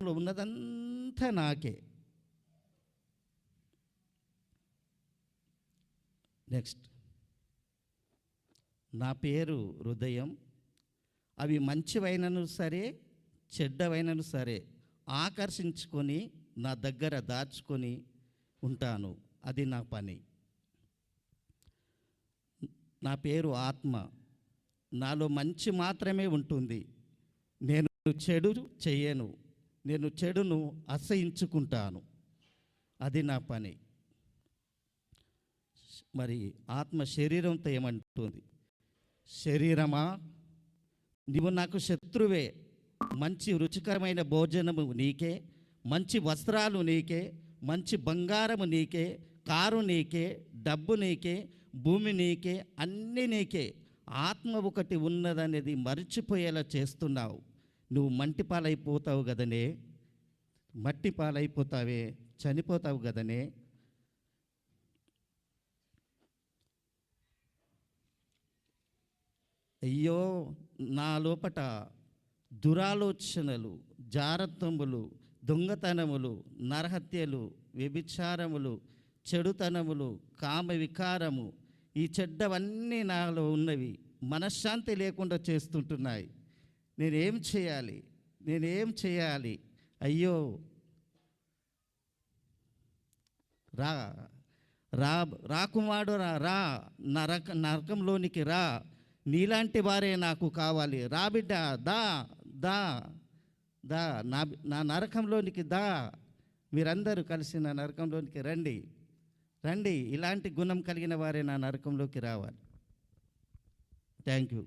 ఉన్నదంతా నాకే. నెక్స్ట్, నా పేరు హృదయం. అవి మంచివైనను సరే చెడ్డవైనను సరే ఆకర్షించుకొని నా దగ్గర దాచుకొని ఉంటాను. అది నా పని. నా పేరు ఆత్మ. నాలో మంచి మాత్రమే ఉంటుంది. నేను చెడు చెయ్యను. నేను చెడును అసహించుకుంటాను. అది నా పని. మరి ఆత్మ శరీరంతో ఏమంటుంది? శరీరమా, నీవు నాకు శత్రువే. మంచి రుచికరమైన భోజనము నీకే, మంచి వస్త్రాలు నీకే, మంచి బంగారము నీకే, కారు నీకే, డబ్బు నీకే, భూమి నీకే, అన్నీ నీకే. ఆత్మ ఒకటి ఉన్నదనేది మర్చిపోయేలా చేస్తున్నావు. నువ్వు మంటి పాలైపోతావు కదనే, మట్టి పాలైపోతావే, చనిపోతావు కదనే. అయ్యో, నా లోపట దురాలోచనలు, జారత్వములు, దొంగతనములు, నరహత్యలు, వ్యభిచారములు, చెడుతనములు, కామ వికారము, ఈ చెడ్డవన్నీ నాలో ఉన్నవి. మనశ్శాంతి లేకుండా చేస్తుంటున్నాయి. నేనేం చేయాలి? నేనేం చేయాలి? అయ్యో, రా రా రాకుమారుడు రా, రా నరకంలోనికి రా. నీలాంటి వారే నాకు కావాలి. రా బిడ్డ, దా దా దా నా నరకంలోనికి దా. మీరందరూ కలిసి నా నరకంలోనికి రండి, రండి. ఇలాంటి గుణం కలిగిన వారే నా నరకంలోకి రావాలి. Thank you.